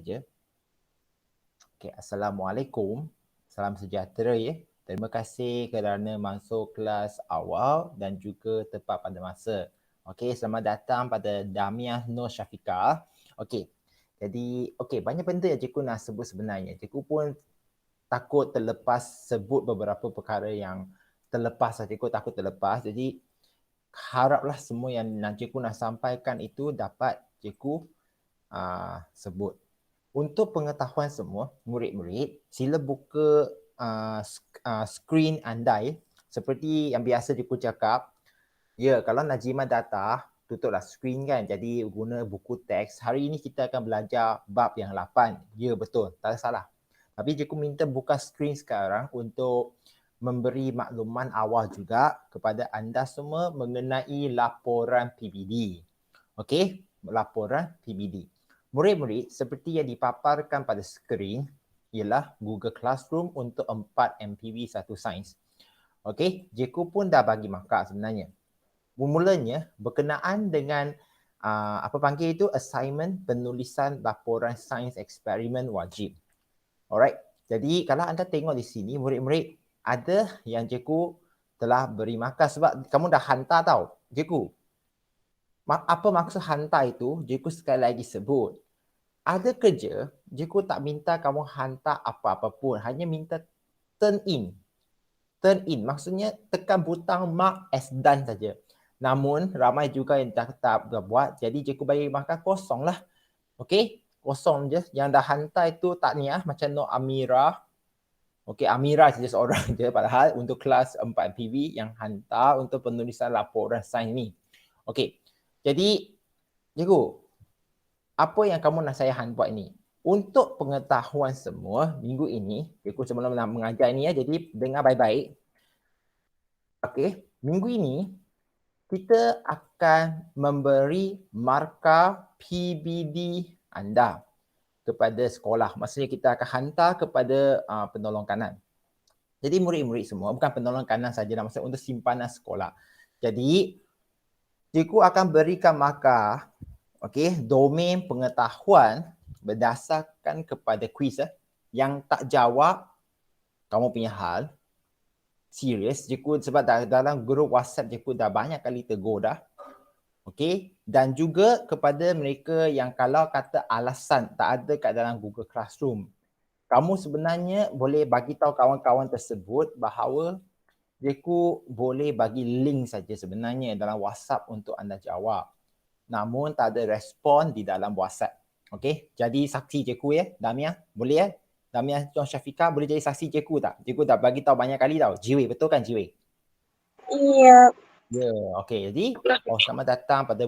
saja. Okay, Assalamualaikum. Salam sejahtera ya. Terima kasih kerana masuk kelas awal dan juga tepat pada masa. Okey, selamat datang pada Damiah Nur Syafiqah. Okey. Jadi, banyak benda yang cikgu nak sebut sebenarnya. Cikgu pun takut terlepas sebut beberapa perkara yang terlepas. Cikgu takut terlepas. Jadi, haraplah semua yang cikgu nak sampaikan itu dapat cikgu sebut. Untuk pengetahuan semua, murid-murid, sila buka skrin anda ya. Seperti yang biasa cikgu cakap, ya kalau Najimah data, tutuplah skrin kan. Jadi guna buku teks. Hari ini kita akan belajar bab yang 8. Ya betul, tak salah. Tapi cikgu minta buka skrin sekarang untuk memberi makluman awal juga kepada anda semua mengenai laporan PBD. Okey, laporan PBD. Murid-murid, seperti yang dipaparkan pada skrin ialah Google Classroom untuk 4 MPV 1 Sains. Okey, cikgu pun dah bagi markah sebenarnya. Mulanya berkenaan dengan assignment penulisan laporan sains eksperimen wajib. Alright, jadi kalau anda tengok di sini murid-murid, ada yang cikgu telah beri markah sebab kamu dah hantar tau. Cikgu, apa maksud hantar itu? Cikgu sekali lagi sebut. Ada kerja, cikgu tak minta kamu hantar apa-apa pun. Hanya minta turn in. Turn in. Maksudnya tekan butang mark as done saja. Namun, ramai juga yang tak buat. Jadi, cikgu bagi markah kosong lah. Okey? Kosong je. Yang dah hantar itu tak niat. Macam Nur Amira. Okey, Amira saja seorang je. Padahal untuk kelas 4 PV yang hantar untuk penulisan laporan sains ni. Okey. Jadi, cikgu, apa yang kamu nak saya buat ini? Untuk pengetahuan semua, minggu ini, cikgu sebelum nak mengajar ini ya, jadi dengar baik-baik. Okey, minggu ini kita akan memberi markah PBD anda kepada sekolah. Maksudnya kita akan hantar kepada penolong kanan. Jadi murid-murid semua, bukan penolong kanan saja, maksudnya untuk simpanan sekolah. Jadi, cikgu akan berikan markah domain pengetahuan berdasarkan kepada kuis yang tak jawab kamu punya hal serius. Cikgu sebab dalam grup WhatsApp cikgu dah banyak kali tegur dah. Okey, dan juga kepada mereka yang kalau kata alasan tak ada kat dalam Google Classroom, kamu sebenarnya boleh bagi tahu kawan-kawan tersebut bahawa cikgu boleh bagi link saja sebenarnya dalam WhatsApp untuk anda jawab. Namun tak ada respon di dalam WhatsApp. Okey, jadi saksi cikgu ya, Damiah, boleh ya? Damiah Tuan Syafiqah boleh jadi saksi cikgu tak? Cikgu dah bagi tahu banyak kali tau. Jiwi, betul kan Jiwi? Iya. Ya, okey. Jadi, selamat datang pada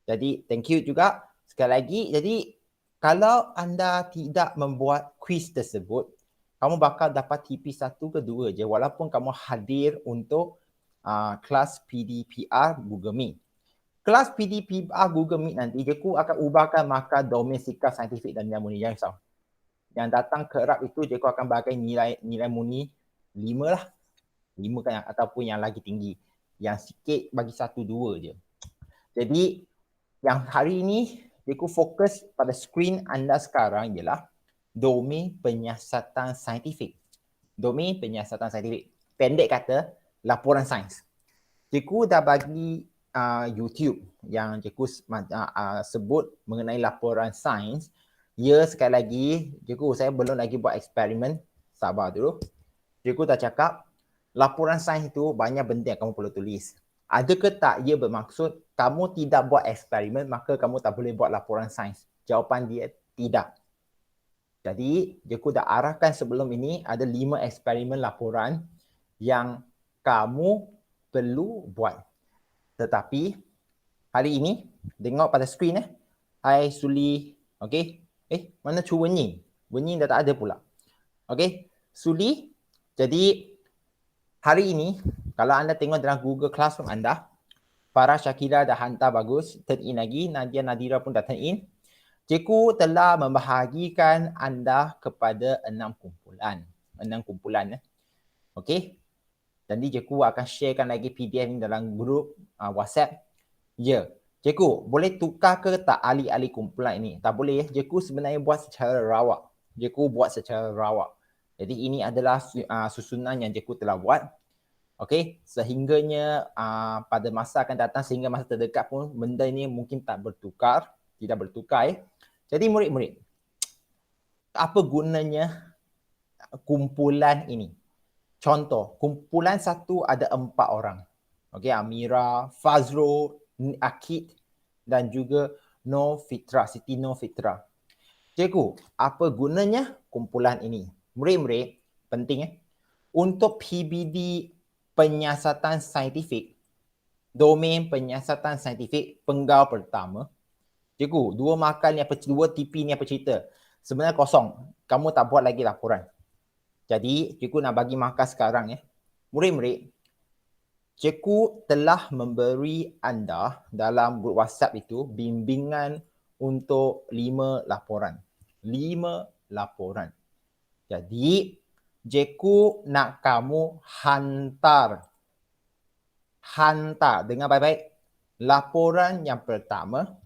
jadi thank you juga sekali lagi. Jadi kalau anda tidak membuat kuis tersebut, kamu bakal dapat TP 1 ke 2 je walaupun kamu hadir untuk kelas PDPR Google Meet. Kelas PDPR Google Meet nanti, cikgu akan ubahkan markah domain sikap saintifik dan nilai murni. Jangan risau. Yang datang kerap itu, cikgu akan bagi nilai murni 5 lah. 5 kan ataupun yang lagi tinggi. Yang sikit bagi 1, 2 je. Jadi, yang hari ini, cikgu fokus pada skrin anda sekarang ialah domain penyiasatan saintifik. Domain penyiasatan saintifik. Pendek kata, laporan sains. Cikgu dah bagi YouTube yang cikgu sebut mengenai laporan sains. Ya, sekali lagi, cikgu saya belum lagi buat eksperimen. Sabar dulu. Cikgu dah cakap, laporan sains itu banyak benda yang kamu perlu tulis. Adakah tak ia bermaksud kamu tidak buat eksperimen, maka kamu tak boleh buat laporan sains? Jawapan dia tidak. Jadi, cikgu dah arahkan sebelum ini ada 5 eksperimen laporan yang kamu perlu buat. Tetapi hari ini tengok pada skrin Hai Suli. Okey. Mana Cu Wenying? Wenying dah tak ada pula. Okey. Suli. Jadi hari ini kalau anda tengok dalam Google Classroom anda, Farah Syakira dah hantar bagus, turn in lagi, Nadia Nadira pun dah turn in. Cikgu telah membahagikan anda kepada 6 kumpulan. 6 kumpulan Okey. Jadi cikgu akan sharekan lagi PDF ni dalam grup WhatsApp. Ya, Cikgu, boleh tukar ke tak ahli-ahli kumpulan ini? Tak boleh ya. Cikgu sebenarnya buat secara rawak. Cikgu buat secara rawak. Jadi ini adalah susunan yang cikgu telah buat. Okey, sehingganya pada masa akan datang, sehingga masa terdekat pun benda ini mungkin tak bertukar, tidak bertukar ya. Jadi murid-murid, apa gunanya kumpulan ini? Contoh, kumpulan satu ada 4 orang. Okey, Amira, Fazrul, Akid dan juga Nur Fitra, Siti Nur Fitra. Cikgu, apa gunanya kumpulan ini? Murid-murid, penting ya. Untuk PBD penyiasatan saintifik, domain penyiasatan saintifik penggal pertama, cikgu, dua TP ni apa cerita? Sebenarnya kosong. Kamu tak buat lagi laporan. Jadi, cikgu nak bagi markah sekarang ya. Murid-murid, cikgu telah memberi anda dalam grup WhatsApp itu bimbingan untuk 5 laporan. 5 laporan. Jadi, cikgu nak kamu hantar dengan baik-baik. Laporan yang pertama,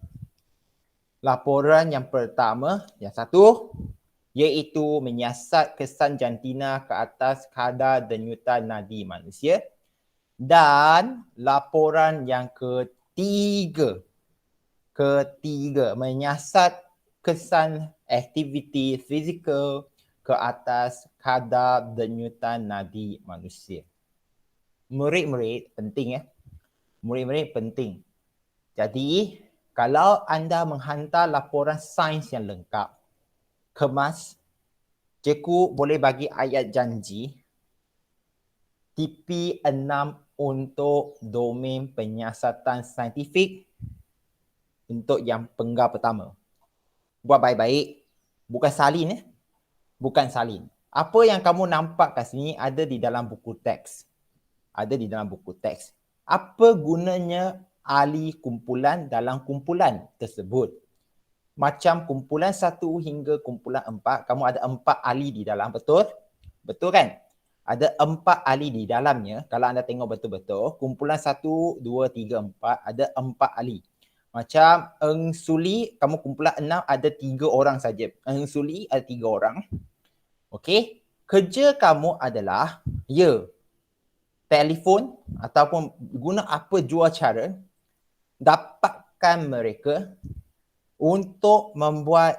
yang satu, iaitu menyiasat kesan jantina ke atas kadar denyutan nadi manusia. Dan laporan yang ketiga, menyiasat kesan aktiviti fizikal ke atas kadar denyutan nadi manusia. Murid-murid penting ya. Murid-murid penting. Jadi, kalau anda menghantar laporan sains yang lengkap, kemas, cikgu boleh bagi ayat janji TP6 untuk domain penyiasatan saintifik untuk yang penggal pertama. Buat baik-baik. Bukan salin ya. Bukan salin. Apa yang kamu nampak kat sini ada di dalam buku teks. Apa gunanya ahli kumpulan dalam kumpulan tersebut? Macam kumpulan 1 hingga kumpulan 4, kamu ada 4 ahli di dalam, betul? Betul kan? Ada 4 ahli di dalamnya. Kalau anda tengok betul-betul, kumpulan 1, 2, 3, 4 ada 4 ahli. Macam Eng Suli, kamu kumpulan 6 ada 3 orang saja. Eng Suli ada 3 orang. Okey, kerja kamu adalah telefon ataupun guna apa jua cara dapatkan mereka untuk membuat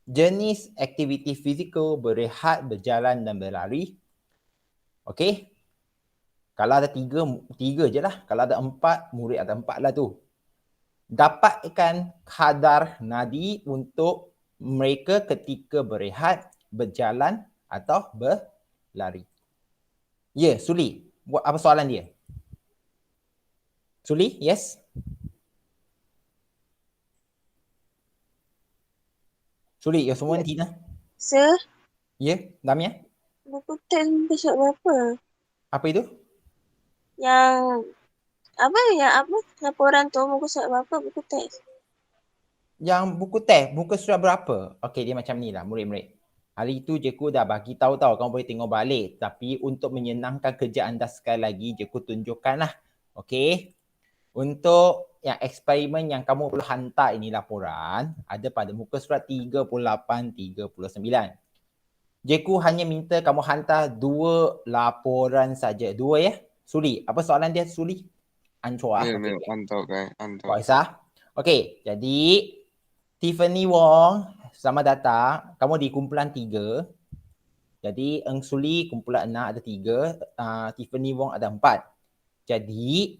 jenis aktiviti fizikal berehat, berjalan dan berlari. Okey. Kalau ada tiga je lah. Kalau ada 4, murid ada 4 lah tu. Dapatkan kadar nadi untuk mereka ketika berehat, berjalan atau berlari. Ya, Suli. Buat apa soalan dia? Suli, yes? Suli, ya semua ni Tina. Sir, Ya, Damia. buku teks muka surat berapa? Apa itu? Yang laporan tu muka surat berapa buku teks? Yang buku teks, muka surat berapa? Okey, dia macam ni lah murid-murid. Hari tu cikgu dah bagi tahu kamu boleh tengok balik. Tapi untuk menyenangkan kerja anda sekali lagi, cikgu tunjukkan lah. Okey. Untuk yang eksperimen yang kamu perlu hantar ini laporan, ada pada muka surat 38, 39. Cikgu hanya minta kamu hantar 2 laporan saja. 2 ya. Suli, apa soalan dia Suli? Ancua. Okey, mantap kan. Kau Aisyah. Okey, jadi Tiffany Wong, selamat datang. Kamu di kumpulan 3. Jadi Eng Suli kumpulan 6 ada 3, Tiffany Wong ada 4. Jadi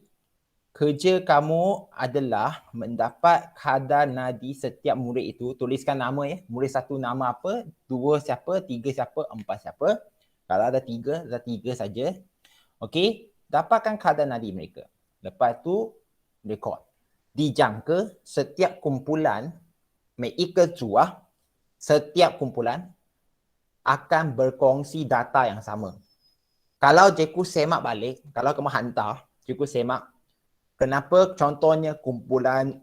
kerja kamu adalah mendapat kadar nadi setiap murid itu. Tuliskan nama ya. Murid 1 nama apa, 2 siapa, 3 siapa, 4 siapa. Kalau ada 3, ada 3 saja. Okey, dapatkan kadar nadi mereka. Lepas tu rekod. Dijangka setiap kumpulan setiap kumpulan akan berkongsi data yang sama. Kalau cikgu semak balik, kalau kamu hantar, cikgu semak kenapa contohnya kumpulan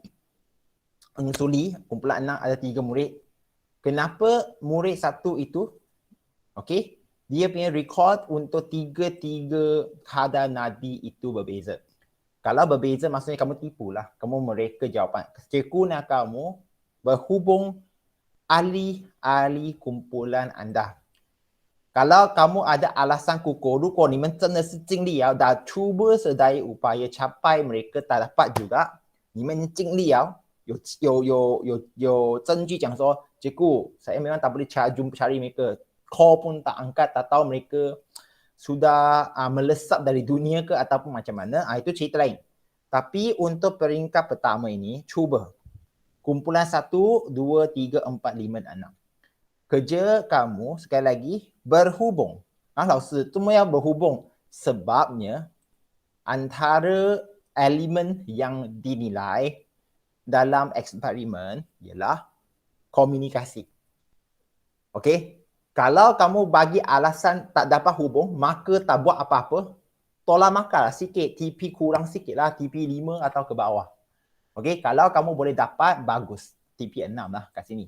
Eng Suli, kumpulan 6 ada 3 murid. Kenapa murid 1 itu, okey, dia punya record untuk tiga kadar nadi itu berbeza. Kalau berbeza maksudnya kamu tipu lah. Kamu mereka jawapan. Cikgu nak kamu berhubung ahli kumpulan anda. Kalau kamu ada alasan kukuh, 如果你们真的是尽力了，dah cuba sedaya upaya capai mereka tak dapat juga，你们尽力了，有证据讲说，cikgu saya memang tak boleh cari mereka, call pun tak angkat, tak tahu mereka sudah melesat dari dunia ke ataupun macam mana, itu cerita lain. Tapi untuk peringkat pertama ini, cuba. Kumpulan 1, 2, 3, 4, 5 dan 6. Kerja kamu sekali lagi berhubung. Laosi, semua yang berhubung. Sebabnya antara elemen yang dinilai dalam eksperimen ialah komunikasi. Okey? Kalau kamu bagi alasan tak dapat hubung, maka tak buat apa-apa, tolak makan sikit, TP kurang sikit lah, TP 5 atau ke bawah. Okey, kalau kamu boleh dapat, bagus. TP 6 lah kat sini.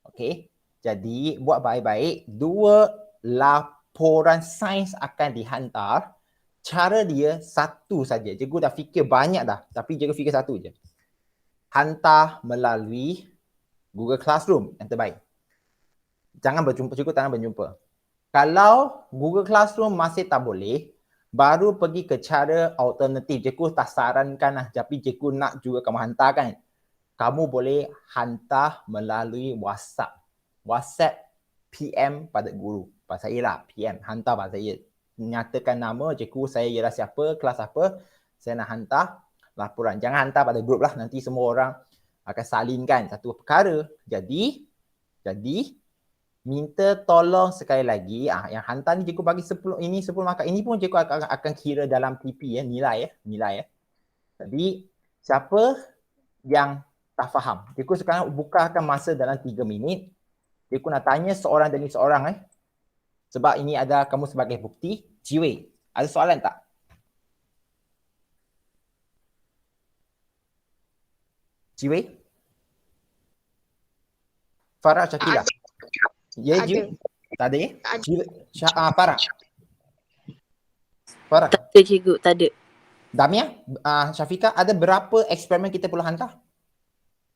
Okey, jadi buat baik-baik. 2 laporan sains akan dihantar. Cara dia satu saja. Cikgu dah fikir banyak dah, tapi cikgu fikir satu je. Hantar melalui Google Classroom yang terbaik. Jangan berjumpa, cikgu tak nak berjumpa. Kalau Google Classroom masih tak boleh, baru pergi ke cara alternatif. Cikgu tak sarankan lah, tapi cikgu nak juga kamu hantarkan. Kamu boleh hantar melalui WhatsApp. WhatsApp PM pada guru. Pada saya lah, PM. Hantar pada saya. Nyatakan nama, cikgu saya ialah siapa, kelas apa. Saya nak hantar laporan. Jangan hantar pada grup lah. Nanti semua orang akan salinkan satu perkara. Jadi minta tolong sekali lagi. Yang hantar ni cikgu bagi 10, ini 10 markah. Ini pun cikgu akan kira dalam PP nilai ya. Jadi siapa yang tak faham? Cikgu sekarang bukakan masa dalam 3 minit. Cikgu nak tanya seorang demi seorang sebab ini ada kamu sebagai bukti. Jiwei, ada soalan tak? Jiwei? Farah, Syakila? Ya, Jiwei? Tak ada ya? Farah? Farah? Tak ada cikgu, tak ada. Damia, Syafiqah, ada berapa eksperimen kita perlu hantar?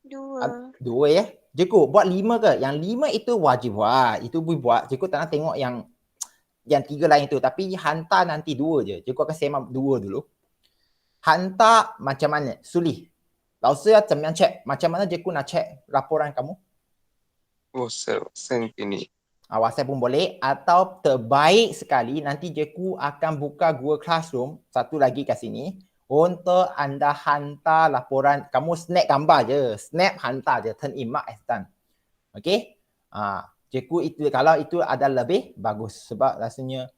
2. 2 ya? Cikgu, buat 5 ke? Yang 5 itu wajib buat. Itu boleh buat. Cikgu tak nak tengok yang 3 lain tu. Tapi hantar nanti 2 je. Cikgu akan semak 2 dulu. Hantar macam mana? Sulih. Laosi ya, cek. Macam mana cikgu nak cek laporan kamu? WhatsApp ini. WhatsApp pun boleh. Atau terbaik sekali, nanti cikgu akan buka Google Classroom. Satu lagi kat sini. Untuk anda hantar laporan, kamu snap gambar je. Snap hantar je. Turn in mark as done. Okay? Cikgu itu, kalau itu ada lebih, bagus. Sebab rasanya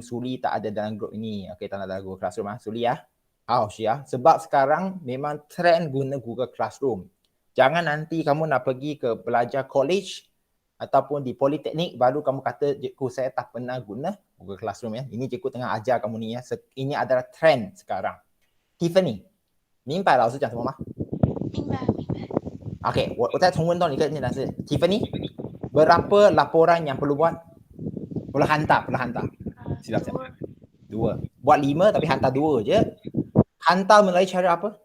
Suli tak ada dalam grup ini. Okay, tak ada dalam Google Classroom. Suli ya. Ya. Sebab sekarang memang trend guna Google Classroom. Jangan nanti kamu nak pergi ke belajar college ataupun di politeknik, baru kamu kata, cikgu saya tak pernah guna Google Classroom ya. Ini cikgu tengah ajar kamu ni ya. Ini adalah trend sekarang. Tiffany， 明白老师讲什么吗？明白。OK， 我再重温到你个念的是 Tiffany， berapa laporan yang perlu buat? Perlu hantar. Silap. 2. Buat 5 tapi hantar 2 je. Hantar melalui cara apa?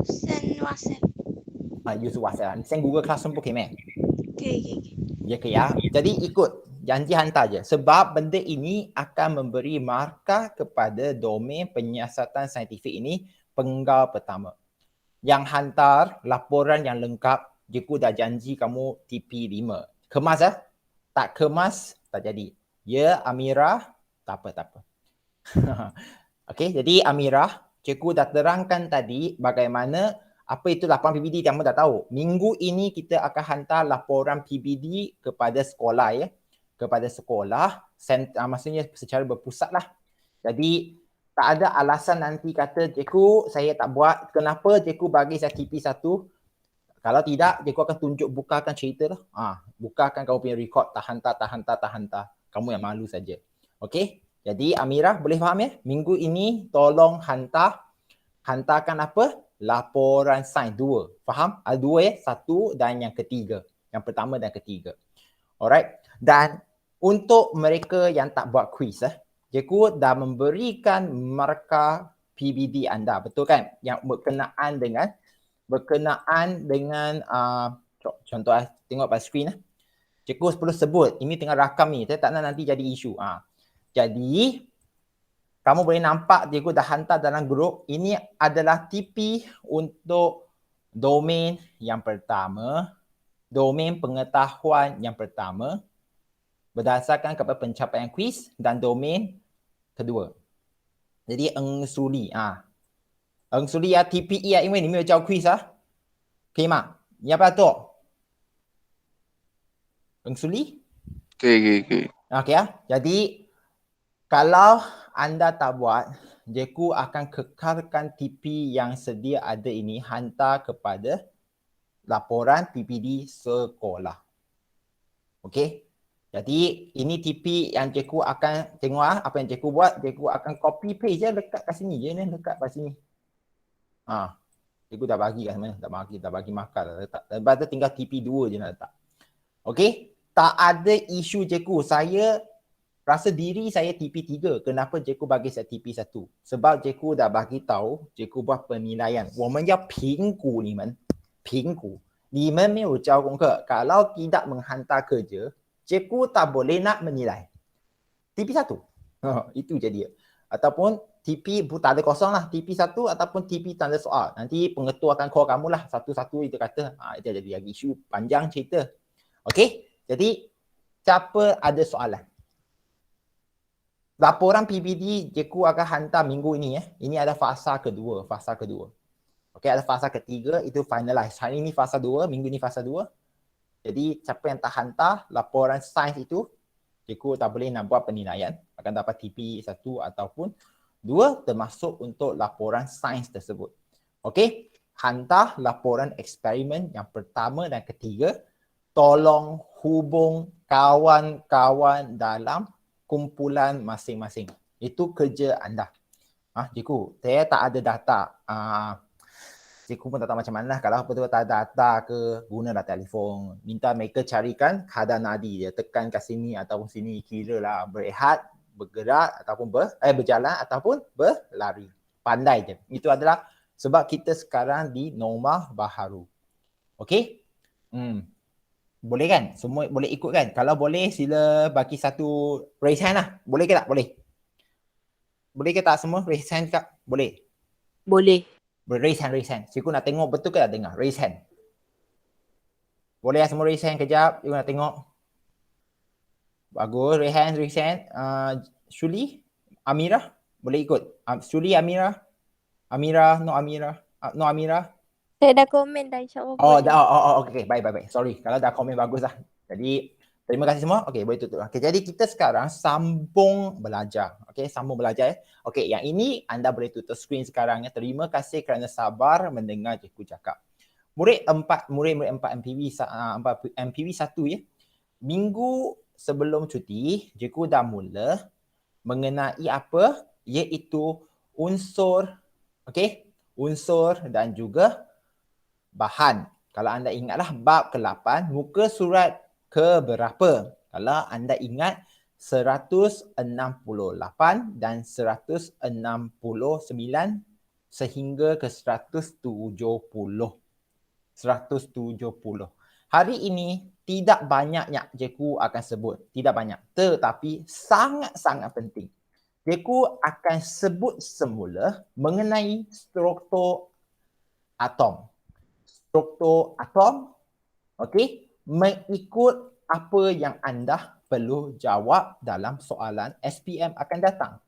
Send WhatsApp. Use WhatsApp. Send Google Classroom 不可以咩？ Okay. Ya ke ya. Jadi ikut. Janji hantar je. Sebab benda ini akan memberi markah kepada domain penyiasatan saintifik ini penggal pertama. Yang hantar laporan yang lengkap, cikgu dah janji kamu TP 5. Kemas tak kemas, tak jadi. Ya Amirah, tak apa. Okey, jadi Amirah, cikgu dah terangkan tadi bagaimana apa itu laporan PBD, kamu dah tahu. Minggu ini kita akan hantar laporan PBD kepada sekolah ya. Kepada sekolah, maksudnya secara berpusat lah. Jadi tak ada alasan nanti kata cikgu saya tak buat. Kenapa cikgu bagi saya TP 1? Kalau tidak, cikgu akan tunjuk, bukakan cerita lah. Bukakan kamu punya record, tak hantar. Kamu yang malu saja. Okey? Jadi Amirah boleh faham ya? Minggu ini tolong hantarkan apa? Laporan sains 2. Faham? Ada 2 ya? 1 dan yang ketiga. Yang pertama dan ketiga. Alright? Dan untuk mereka yang tak buat quiz Cikgu dah memberikan markah PBD anda, betul kan? Yang berkenaan dengan contoh tengok pada skrin. Cikgu perlu sebut, ini tengah rakam ni, saya tak nak nanti jadi isu. Jadi, kamu boleh nampak cikgu dah hantar dalam grup, ini adalah TP untuk domain yang pertama, domain pengetahuan yang pertama, berdasarkan kepada pencapaian kuis dan domain kedua. Jadi, Eng Suli. Eng Suli TPE 因为你没有交 quiz 可以吗？你要不要做？ Eng Suli? Okay. Okey Jadi kalau anda tak buat, cikgu akan kekalkan TP yang sedia ada ini hantar kepada laporan PPD sekolah. Okey. Jadi ini TP yang cikgu akan tengok apa yang cikgu buat, cikgu akan copy paste je dekat kat sini je ni, dekat kat sini. Cikgu dah bagi kat mana? Dah bagi markah dah letak. Lepas tu tinggal TP 2 je nak letak. Okey. Tak ada isu cikgu. Saya rasa diri saya TP 3. Kenapa cikgu bagi saya TP 1? Sebab cikgu dah bagi tahu, cikgu buat penilaian. 我们要评估你们，评估。你们没有交功课， kalau tidak menghantar kerja, cikgu tak boleh nak menilai. TP 1. Itu je dia. Ataupun TP tak ada kosong lah. TP 1 ataupun TP tanda soal. Nanti pengetua akan call kamu lah. Satu-satu itu kata. Itu jadi lagi isu panjang cerita. Okey. Jadi, siapa ada soalan? Laporan PBD cikgu akan hantar minggu ini. Ini ada fasa kedua. Okey, ada fasa ketiga, itu finalize. Hari ini fasa 2, minggu ini fasa 2. Jadi, siapa yang tak hantar laporan sains itu, cikgu tak boleh nak buat penilaian. Akan dapat TP 1 ataupun 2 termasuk untuk laporan sains tersebut. Okey, hantar laporan eksperimen yang pertama dan ketiga. Tolong hubung kawan-kawan dalam kumpulan masing-masing. Itu kerja anda. Cikgu, saya tak ada data. Cikgu pun tak tahu macam mana. Kalau betul tak ada data ke, gunalah telefon. Minta mereka carikan kadar nadi dia. Tekan kat sini ataupun sini. Kira lah berehat, bergerak ataupun berjalan ataupun berlari. Pandai je. Itu adalah sebab kita sekarang di norma baharu. Okey? Boleh kan? Semua boleh ikut kan? Kalau boleh sila bagi satu raise hand lah. Boleh ke tak? Boleh. Boleh ke tak semua raise hand kak? Boleh. Boleh. Raise hand. Cikgu nak tengok betul ke tak dengar? Raise hand. Boleh lah semua raise hand kejap. Cikgu nak tengok. Bagus. Raise hand. Shuli? Amira? Boleh ikut. Shuli, Amira? Amira? No Amira? Saya dah komen dah, insyaAllah. Okay. Baik. Sorry. Kalau dah komen bagus lah. Jadi, terima kasih semua. Okay, boleh tutup. Okay, jadi kita sekarang sambung belajar. Okay, sambung belajar. Okay, yang ini anda boleh tutup skrin sekarang. Terima kasih kerana sabar mendengar cikgu cakap. Murid 4 MPV 1 ya. Minggu sebelum cuti, cikgu dah mula mengenai apa? Iaitu unsur, unsur dan juga bahan. Kalau anda ingatlah bab ke-8, muka surat ke berapa? Kalau anda ingat 168 dan 169 sehingga ke 170. Hari ini tidak banyak cikgu akan sebut. Tidak banyak. Tetapi sangat-sangat penting. Cikgu akan sebut semula mengenai struktur atom. Struktur atom, mengikut apa yang anda perlu jawab dalam soalan SPM akan datang.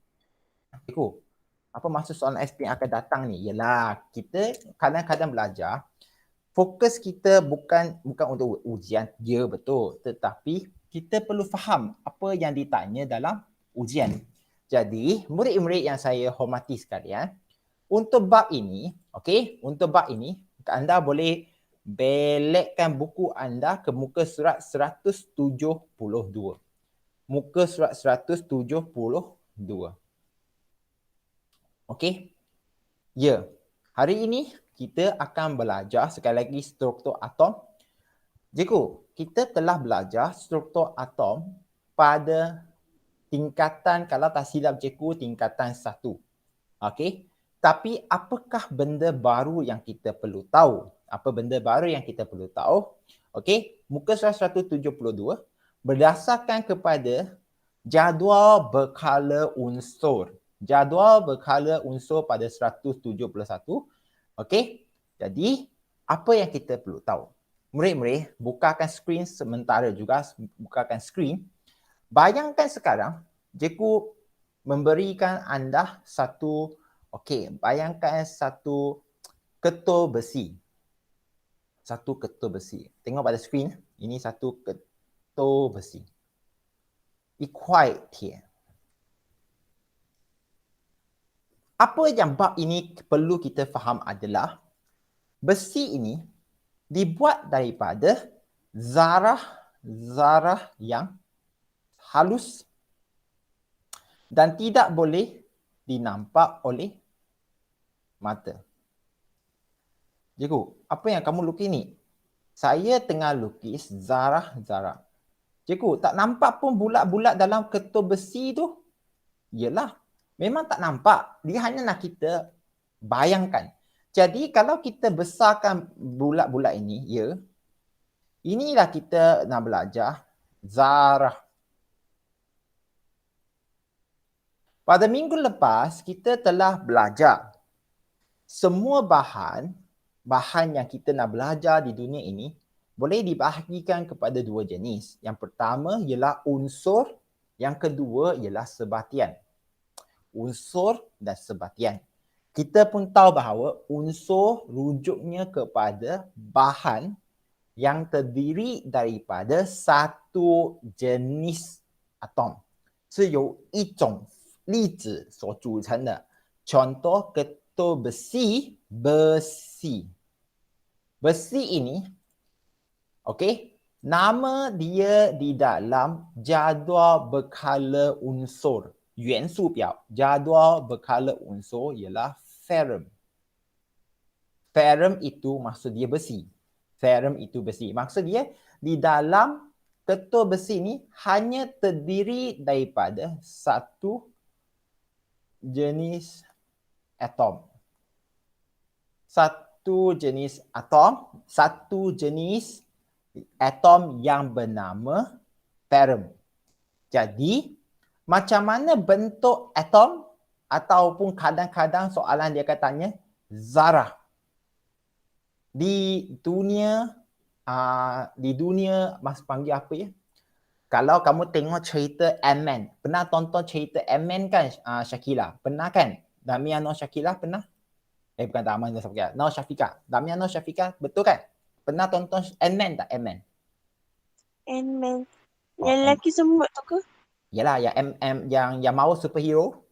Cikgu, apa maksud soalan SPM akan datang ni? Yalah, kita kadang-kadang belajar, fokus kita bukan untuk ujian, ya betul. Tetapi kita perlu faham apa yang ditanya dalam ujian. Jadi, murid-murid yang saya hormati sekalian, untuk bab ini, anda boleh belekkan buku anda ke muka surat 172. Muka surat 172. Okey? Ya. Hari ini kita akan belajar sekali lagi struktur atom. Cikgu, kita telah belajar struktur atom pada tingkatan, kalau tak silap cikgu, tingkatan 1. Okey. Tapi apakah benda baru yang kita perlu tahu? Apa benda baru yang kita perlu tahu? Okey, muka surat 172 berdasarkan kepada jadual berkala unsur. Jadual berkala unsur pada 171. Okey. Jadi, apa yang kita perlu tahu? Murid-murid, bukakan skrin sementara juga, bukakan skrin. Bayangkan sekarang, cikgu memberikan anda satu, bayangkan satu ketul besi. Satu ketul besi. Tengok pada skrin, ini satu ketul besi. 一块铁. Apa yang bab ini perlu kita faham adalah besi ini dibuat daripada zarah yang halus dan tidak boleh dinampak oleh mata. Cikgu, apa yang kamu lukis ni? Saya tengah lukis zarah-zarah. Cikgu, tak nampak pun bulat-bulat dalam ketul besi tu? Yelah, memang tak nampak. Dia hanya nak kita bayangkan. Jadi kalau kita besarkan bulat-bulat ini, ya, inilah kita nak belajar zarah. Pada minggu lepas, kita telah belajar semua bahan yang kita nak belajar di dunia ini boleh dibahagikan kepada dua jenis. Yang pertama ialah unsur, yang kedua ialah sebatian. Unsur dan sebatian. Kita pun tahu bahawa unsur rujuknya kepada bahan yang terdiri daripada satu jenis atom. 是由一种粒子所组成的. Contoh ketul besi. Besi ini, nama dia di dalam jadual berkala unsur. 元素表 jadual berkala unsur ialah ferrum. Ferrum itu maksud dia besi. Ferrum itu besi. Maksud dia di dalam ketul besi ni hanya terdiri daripada satu jenis atom. Satu jenis atom yang bernama ferrum. Jadi, macam mana bentuk atom ataupun kadang-kadang soalan dia akan tanya zarah. Di dunia mas panggil apa ya? Kalau kamu tengok cerita Ant-Man, pernah tonton cerita Ant-Man kan Syakila? Pernah kan? Damia Nur Syakila pernah? Bukan Damia Nur Syakila, Nur Syafika. Damia Nur Syafika, betul kan? Pernah tonton Ant-Man tak? Ant-Man. Yang lelaki semut tu ke? Yalah, yang mahu superhero.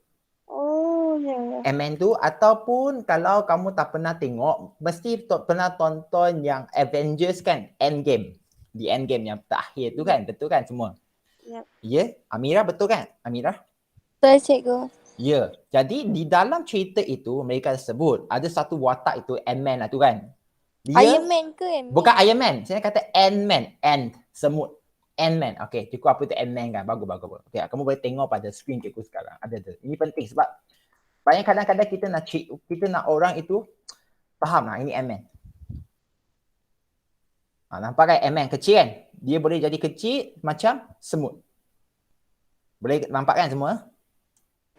Oh, ya. Ant-Man tu, ataupun kalau kamu tak pernah tengok, mesti pernah tonton yang Avengers kan, Endgame. Di Endgame yang terakhir tu kan, betul kan semua? Yep. Ya, Amira betul kan? Amira? Betul cikgu. Ya, jadi di dalam cerita itu mereka sebut ada satu watak itu Ant-Man lah tu kan. Iron Man ke Ant-Man? Bukan Iron Man, saya kata Ant-Man, semut. Ant-Man. Okey, cikgu apa itu Ant-Man kan? Bagus. Okey, kamu boleh tengok pada skrin cikgu sekarang. Ada. Ini penting sebab banyak kadang-kadang kita nak orang itu faham lah ini Ant-Man. Nampak kan Ant-Man kecil kan? Dia boleh jadi kecil macam semut. Boleh nampak kan semua?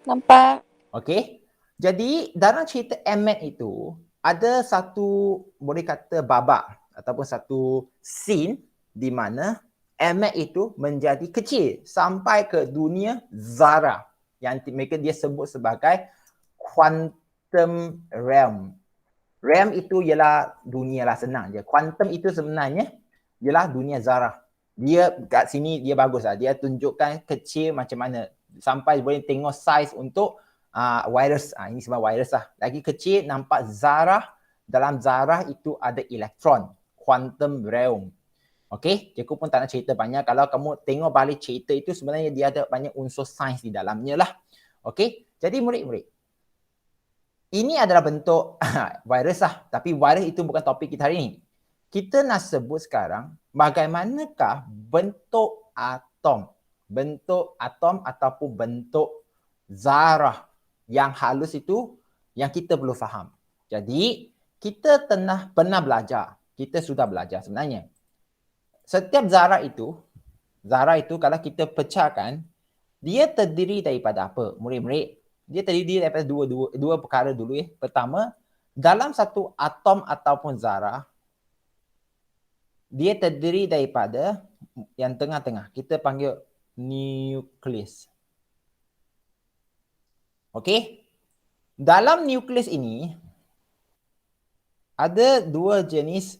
Nampak. Okey. Jadi dalam cerita Ant-Man itu ada satu boleh kata babak ataupun satu scene di mana Ant-Man itu menjadi kecil sampai ke dunia zarah yang mereka dia sebut sebagai quantum realm. Realm itu ialah dunia lah, senang je. Quantum itu sebenarnya ialah dunia zarah. Dia kat sini dia bagus lah. Dia tunjukkan kecil macam mana sampai boleh tengok saiz untuk virus. Ini sebab virus lah. Lagi kecil nampak zarah. Dalam zarah itu ada elektron. Quantum realm. Okey, cikgu pun tak nak cerita banyak. Kalau kamu tengok balik cerita itu sebenarnya dia ada banyak unsur sains di dalamnya lah. Okey, jadi murid-murid. Ini adalah bentuk virus lah. Tapi virus itu bukan topik kita hari ini. Kita nak sebut sekarang bagaimanakah bentuk atom bentuk atom ataupun bentuk zarah yang halus itu yang kita perlu faham. Jadi, kita pernah belajar. Kita sudah belajar sebenarnya. Setiap zarah itu kalau kita pecahkan, dia terdiri daripada apa? Murid-murid, dia terdiri daripada dua perkara dulu ya. Pertama, dalam satu atom ataupun zarah, dia terdiri daripada yang tengah-tengah. Kita panggil nukleus. Okey? Dalam nukleus ini ada dua jenis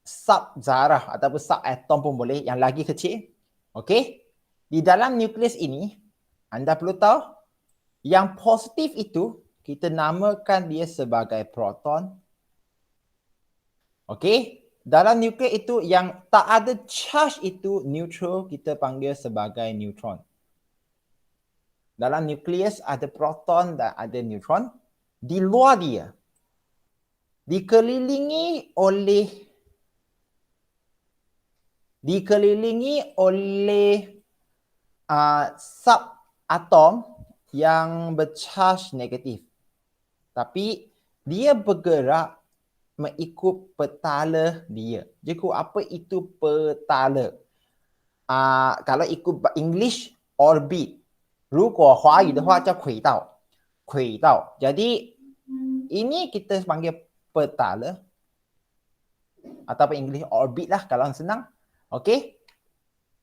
sub-zarah ataupun sub-atom pun boleh, yang lagi kecil. Okey? Di dalam nukleus ini, anda perlu tahu, yang positif itu kita namakan dia sebagai proton. Okey? Dalam nukleus itu yang tak ada charge itu neutral, kita panggil sebagai neutron. Dalam nukleus ada proton dan ada neutron. Di luar dia, dikelilingi oleh sub-atom yang bercharge negatif. Tapi dia bergerak mengikut petala dia. Jadi apa itu petala? Kalau ikut English, orbit. 如果华语的话叫轨道。轨道. Jadi ini kita panggil petala ataupun English orbit lah kalau senang. Okey.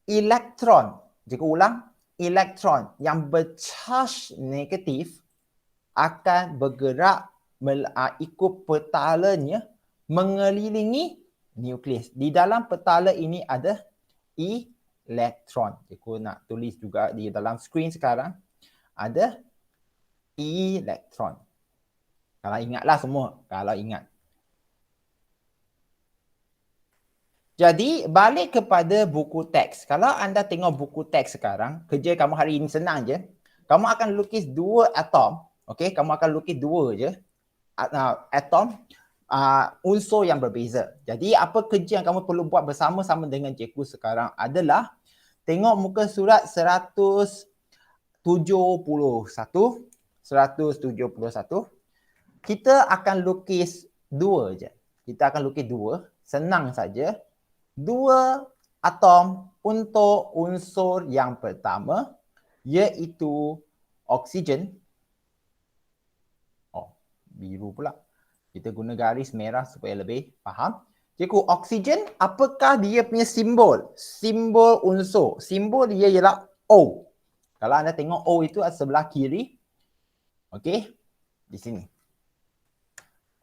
Elektron. Jika ulang, elektron yang bercharge negatif akan bergerak ikut petalanya mengelilingi nukleus. Di dalam petala ini ada elektron. Aku nak tulis juga di dalam skrin sekarang. Ada elektron. Kalau ingatlah semua. Kalau ingat. Jadi balik kepada buku teks. Kalau anda tengok buku teks sekarang, kerja kamu hari ini senang je. Kamu akan lukis dua atom. Okey, kamu akan lukis dua je. Atom. Unsur yang berbeza. Jadi apa kerja yang kamu perlu buat bersama-sama dengan cikgu sekarang adalah tengok muka surat 171. Kita akan lukis dua je. Kita akan lukis dua. Senang saja. Dua atom untuk unsur yang pertama iaitu oksigen. Oh, biru pula. Kita guna garis merah supaya lebih faham. Cikgu, oksigen apakah dia punya simbol? Simbol unsur. Simbol dia ialah O. Kalau anda tengok O itu sebelah kiri. Okey. Di sini.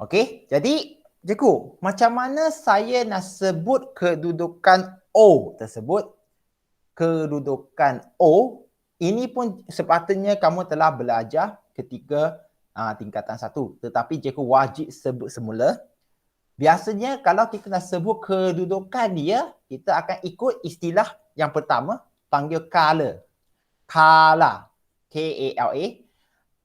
Okey. Jadi, cikgu, macam mana saya nak sebut kedudukan O tersebut? Kedudukan O, ini pun sepatutnya kamu telah belajar ketika tingkatan 1. Tetapi cikgu wajib sebut semula. Biasanya kalau kita nak sebut kedudukan dia, kita akan ikut istilah yang pertama, panggil kala. Kala. K-A-L-A.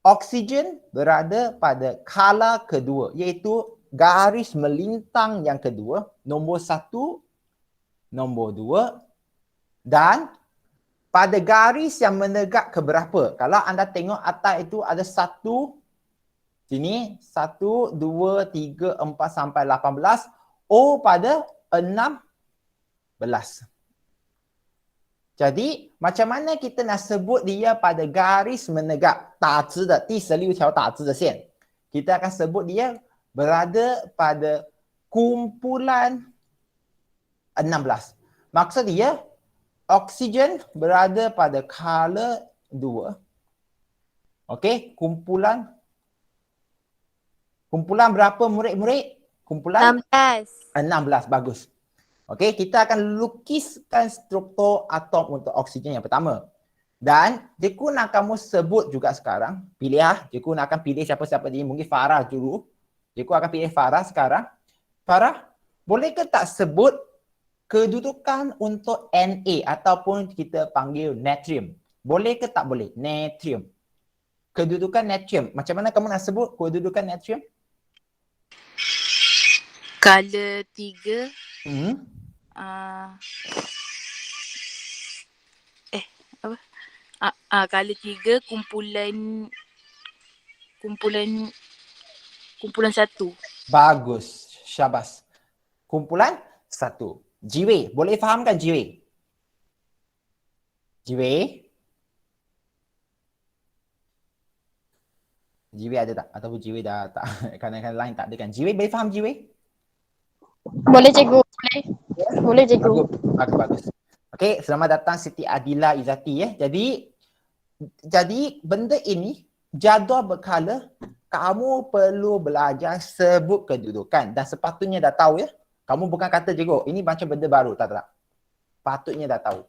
Oksigen berada pada kala kedua, iaitu garis melintang yang kedua, nombor 1, nombor 2, dan pada garis yang menegak ke berapa? Kalau anda tengok atas itu ada 1, sini 1, 2, 3, 4 sampai 18. O pada 16. Jadi macam mana kita nak sebut dia pada garis menegak 大直的第16条大直的线? Kita akan sebut dia berada pada kumpulan 16. Maksud dia oksigen berada pada kala 2. Okey, kumpulan berapa murid-murid? Kumpulan 16, bagus. Okey, kita akan lukiskan struktur atom untuk oksigen yang pertama. Dan cikgu nak kamu sebut juga sekarang, pilih cikgu nak akan pilih siapa-siapa ni, mungkin Farah dulu. Cikgu akan pilih Farah sekarang. Farah, boleh ke tak sebut kedudukan untuk Na ataupun kita panggil natrium? Boleh ke tak boleh? Natrium. Kedudukan natrium. Macam mana kamu nak sebut kedudukan natrium? Kala 3. Color 3 kumpulan 1. Bagus. Syabas. Kumpulan 1. Jiwei, boleh fahamkan Jiwei? Jiwei? Jiwei ada tak? Ataupun Jiwei dah tak? Kadang-kadang lain tak ada kan? Jiwei boleh faham Jiwei? Boleh cikgu. Boleh. Boleh cikgu. Bagus. Okey, selamat datang Siti Adila Izzati Jadi benda ini jadual berkala kamu perlu belajar sebut kedudukan dan sepatutnya dah tahu ya. Kamu bukan kata cikgu, ini macam benda baru tak. Patutnya dah tahu.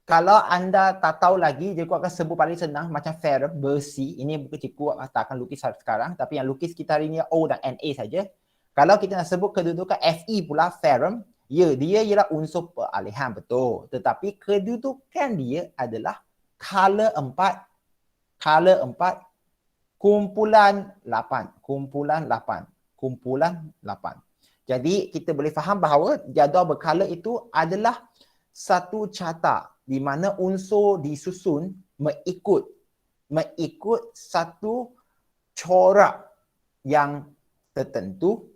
Kalau anda tak tahu lagi, cikgu akan sebut paling senang macam ferrum, besi. Ini bukan cikgu tak akan lukis sekarang, tapi yang lukis kita hari ni O dan Na saja. Kalau kita nak sebut kedudukan Fe pula, ferrum, ya, dia ialah unsur peralihan, betul. Tetapi kedudukan dia adalah color 4, kumpulan 8. Jadi kita boleh faham bahawa jadual berkala itu adalah satu carta di mana unsur disusun mengikut satu corak yang tertentu.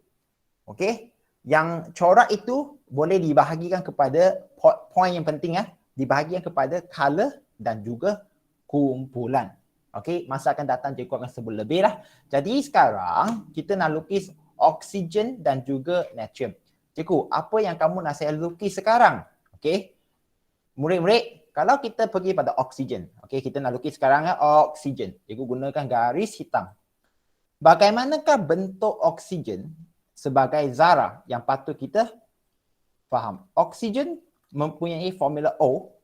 Okey, yang corak itu boleh dibahagikan kepada poin yang penting dibahagikan kepada color dan juga kumpulan. Okey, masa akan datang cikgu akan sebut lebih lah. Jadi sekarang kita nak lukis oksigen dan juga natrium. Cikgu, apa yang kamu nak saya lukis sekarang? Okey. Murid-murid, kalau kita pergi pada oksigen. Okey, kita nak lukis sekarang oksigen. Cikgu gunakan garis hitam. Bagaimanakah bentuk oksigen sebagai zarah yang patut kita faham? Oksigen mempunyai formula O.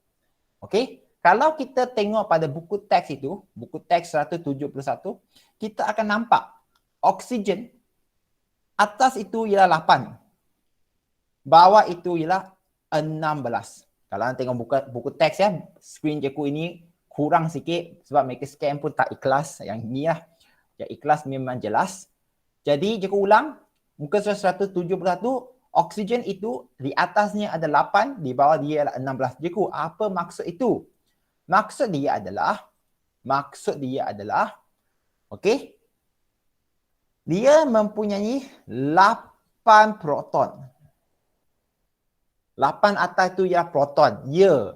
Okey, kalau kita tengok pada buku teks itu, buku teks 171, kita akan nampak oksigen atas itu ialah 8. Bawah itu ialah 16. Kalau anda tengok buku teks skrin cikgu ini kurang sikit sebab mereka scan pun tak ikhlas. Yang ni lah, yang ikhlas memang jelas. Jadi cikgu ulang, muka surat 171, oksigen itu di atasnya ada 8, di bawah dia adalah 16. Cikgu, apa maksud itu? Maksud dia adalah, okey, dia mempunyai 8 proton. 8 atas itu ialah proton. Ya.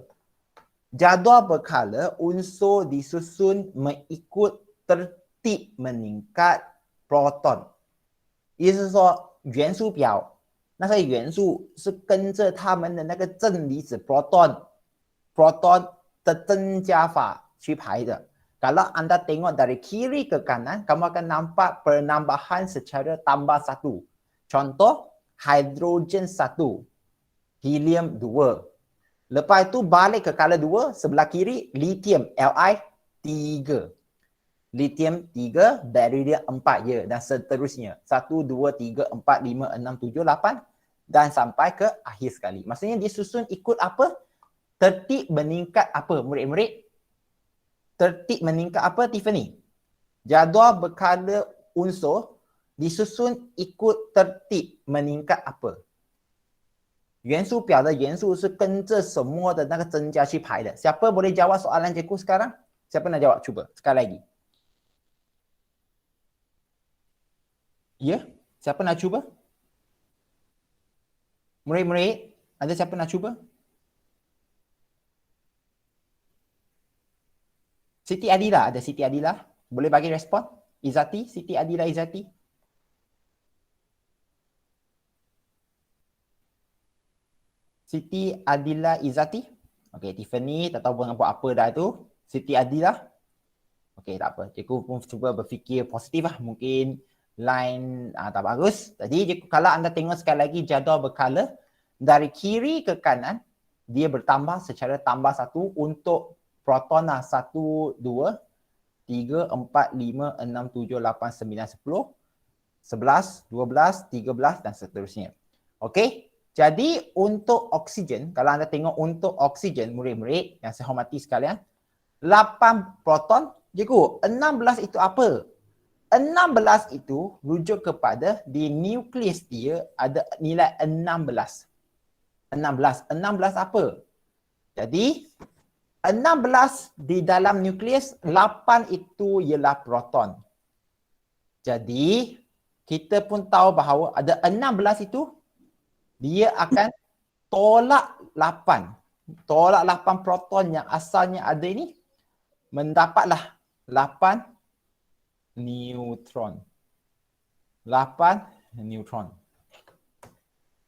Jadual berkala unsur disusun mengikut tertib meningkat proton. 意思是说元素表那些元素是跟着它们的那个正离子 proton 的增加法去排的。Kalau anda tengok dari kiri ke kanan, kamu akan nampak penambahan secara tambah 1. Contoh, hidrogen 1. Helium 2. Lepas itu balik ke color 2, sebelah kiri lithium Li 3. Lithium 3, beryllium 4 ya, dan seterusnya. 1, 2, 3, 4, 5, 6, 7, 8 dan sampai ke akhir sekali. Maksudnya dia susun ikut apa? Tertib meningkat apa murid-murid? Tertib meningkat apa Tiffany? Jadual berkala unsur disusun ikut tertib meningkat apa? 元素表的元素是跟着什么的那个增加去排的。Siapa boleh jawab soalan cikgu sekarang? Siapa nak jawab? Cuba sekali lagi. Ya? Siapa nak cuba? Murid-murid, ada siapa nak cuba? Siti Adila, ada Siti Adila? Boleh bagi respon? Izzati, Siti Adila Izzati. Siti Adila Izzati. Okey, Tiffany tak tahu buat apa dah tu. Siti Adila. Okey, tak apa. Cikgu pun cuba berfikir positif lah. Mungkin line tak bagus. Jadi cikgu, kalau anda tengok sekali lagi jadual berkala, dari kiri ke kanan, dia bertambah secara tambah 1 untuk proton 1, 2, 3, 4, 5, 6, 7, 8, 9, 10, 11, 12, 13 dan seterusnya. Okey. Jadi untuk oksigen, kalau anda tengok untuk oksigen murid-murid yang saya hormati sekalian, 8 proton, cikgu, 16 itu apa? 16 itu rujuk kepada di nukleus dia ada nilai 16. 16 apa? Jadi 16 di dalam nukleus, 8 itu ialah proton. Jadi, kita pun tahu bahawa ada 16 itu, dia akan tolak 8. Tolak 8 proton yang asalnya ada ini, mendapatlah 8 neutron. 8 neutron.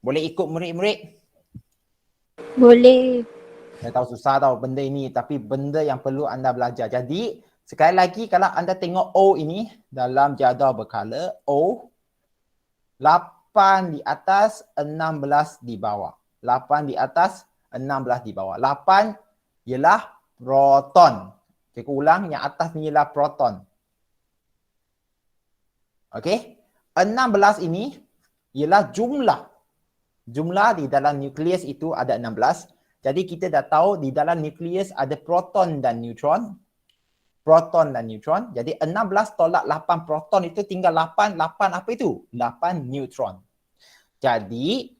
Boleh ikut murid-murid? Boleh. Saya tahu susah tahu benda ini, tapi benda yang perlu anda belajar. Jadi, sekali lagi kalau anda tengok O ini dalam jadual berkala, O 8 di atas, 16 di bawah. 8 di atas, 16 di bawah. 8 ialah proton. Cikgu ulang, yang atas ni ialah proton. Okey? 16 ini ialah jumlah. Jumlah di dalam nukleus itu ada 16. Jadi kita dah tahu di dalam nukleus ada proton dan neutron. Proton dan neutron. Jadi 16 tolak 8 proton itu tinggal 8. 8 apa itu? 8 neutron. Jadi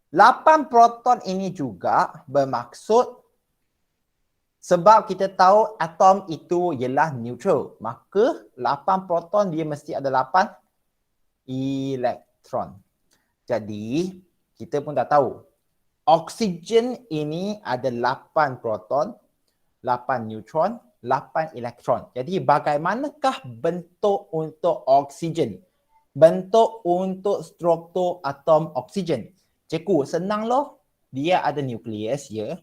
8 proton ini juga bermaksud sebab kita tahu atom itu ialah neutral. Maka 8 proton dia mesti ada 8 elektron. Jadi kita pun dah tahu oksigen ini ada 8 proton, 8 neutron, 8 elektron. Jadi bagaimanakah bentuk untuk oksigen? Bentuk untuk struktur atom oksigen. Cikgu, senang loh. Dia ada nukleus, ya.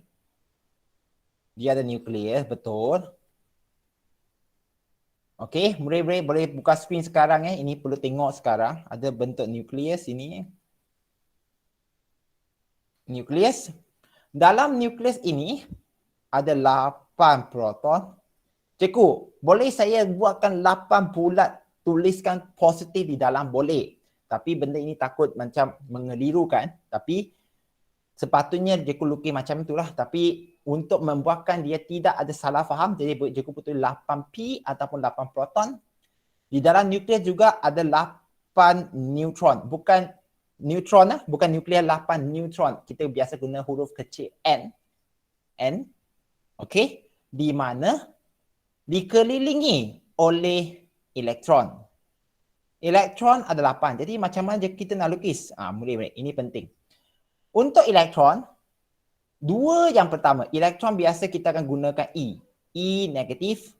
Dia ada nukleus, betul. Okey, murid-murid boleh buka skrin sekarang ya. Ini perlu tengok sekarang. Ada bentuk nukleus ini. Nukleus. Dalam nukleus ini ada 8 proton. Cikgu, boleh saya buatkan 8 bulat, tuliskan positif di dalam? Boleh. Tapi benda ini takut macam mengelirukan. Tapi sepatutnya cikgu lukis macam itulah. Tapi untuk membuatkan dia tidak ada salah faham, jadi cikgu betul 8P ataupun 8 proton. Di dalam nukleus juga ada 8 neutron. Bukan neutron, bukan nukleus, 8 neutron. Kita biasa guna huruf kecil N. N. Okey. Di mana dikelilingi oleh elektron. Elektron ada 8. Jadi macam mana kita nak lukis? Murid-murid, ini penting. Untuk elektron, dua yang pertama, elektron biasa kita akan gunakan E. E negatif.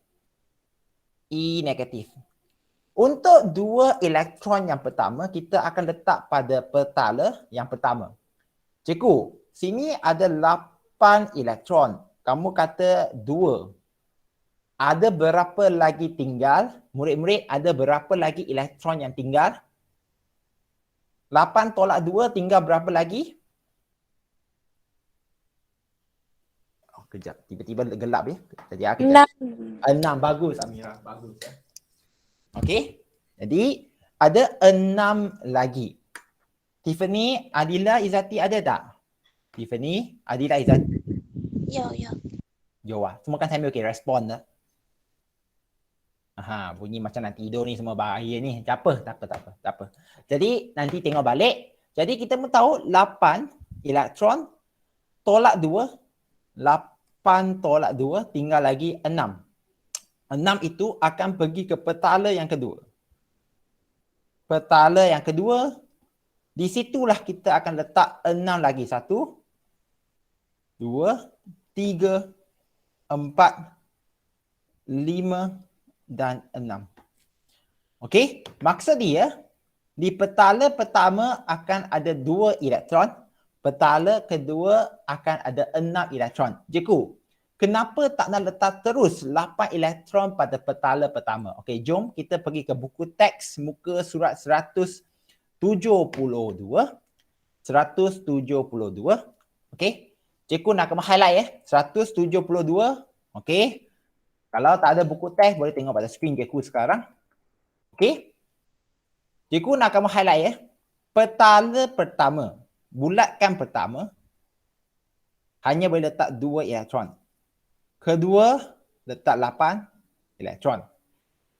E negatif. Untuk dua elektron yang pertama, kita akan letak pada petala yang pertama. Cikgu, sini ada 8 elektron. Kamu kata 2. Ada berapa lagi tinggal? Murid-murid, ada berapa lagi elektron yang tinggal? 8 tolak 2 tinggal berapa lagi? Oh, kejap. Tiba-tiba gelap ya. Jadi kejap. 6. Bagus Amira. Bagus. Okey. Jadi ada 6 lagi. Tiffany, Adila, Izati ada tak? Tiffany, Adila, Izati. Ya, ya. Jawab. Semua kan sambil okey respon dah. Bunyi macam nak tidur ni semua bahaya ni. Tak apa. Jadi nanti tengok balik. Jadi kita pun tahu 8 elektron tolak 2. 8 tolak 2 tinggal lagi 6. 6 itu akan pergi ke petala yang kedua. Petala yang kedua, di situlah kita akan letak 6 lagi. 1, 2, 3, 4, 5 dan 6. Okey, maksud dia di petala pertama akan ada 2 elektron, petala kedua akan ada 6 elektron. Cikgu, kenapa tak nak letak terus 8 elektron pada petala pertama? Okey, jom kita pergi ke buku teks muka surat 172. 172. Okey. Cikgu nak kamu highlight ya. 172. Okey. Kalau tak ada buku teks, boleh tengok pada skrin cikgu sekarang. Okey. Cikgu nak kamu highlight ya. Petala pertama, bulatkan pertama, hanya boleh letak 2 elektron. Kedua, letak 8 elektron.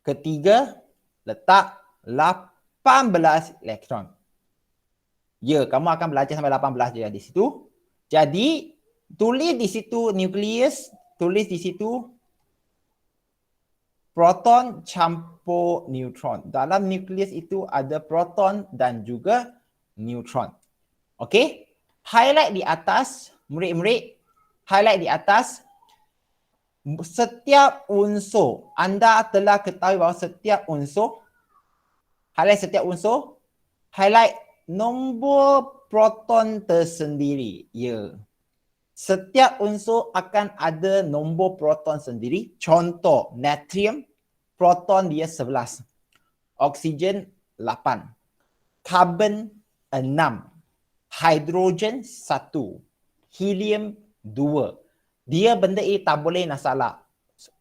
Ketiga, letak 18 elektron. Ya, kamu akan belajar sampai 18 je di situ. Jadi, tulis di situ nukleus tulis di situ proton campur neutron. Dalam nukleus itu ada proton dan juga neutron. Okey? Highlight di atas, murid-murid, highlight di atas setiap unsur. Anda telah ketahui bahawa setiap unsur, highlight setiap unsur, highlight nombor proton tersendiri. Ya. Setiap unsur akan ada nombor proton sendiri. Contoh, natrium, proton dia 11. Oksigen 8. Karbon 6. Hidrogen 1. Helium 2. Dia benda ini tak boleh nak salah.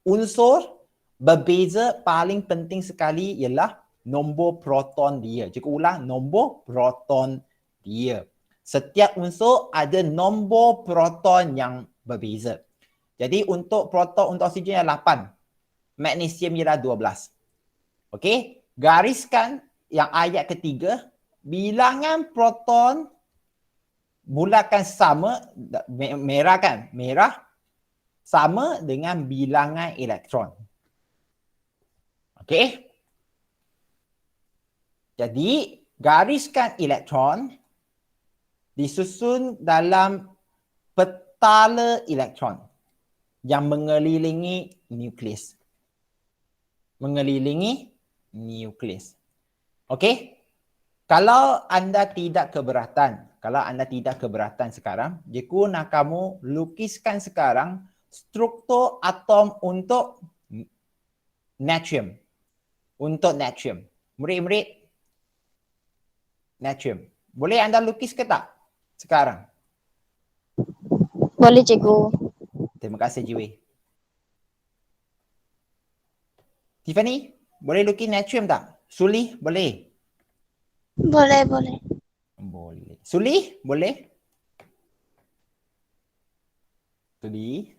Unsur berbeza, paling penting sekali ialah nombor proton dia. Jika ulang, nombor proton dia. Setiap unsur ada nombor proton yang berbeza. Jadi untuk proton, untuk oksigen ialah 8. Magnesium ialah 12. Okey? Gariskan yang ayat ketiga. Bilangan proton mulakan sama, merah kan? Merah sama dengan bilangan elektron. Okey? Jadi gariskan elektron disusun dalam petala elektron yang mengelilingi nukleus. Mengelilingi nukleus. Okey? Kalau anda tidak keberatan, sekarang, Jeku nak kamu lukiskan sekarang struktur atom untuk natrium. Untuk natrium. Murid-murid, natrium. Boleh anda lukis ke tak? Sekarang. Boleh cikgu. Terima kasih Jiwi. Tiffany, boleh lukis natrium tak? Suli, boleh? Boleh, boleh. Boleh. Suli, boleh? Suli.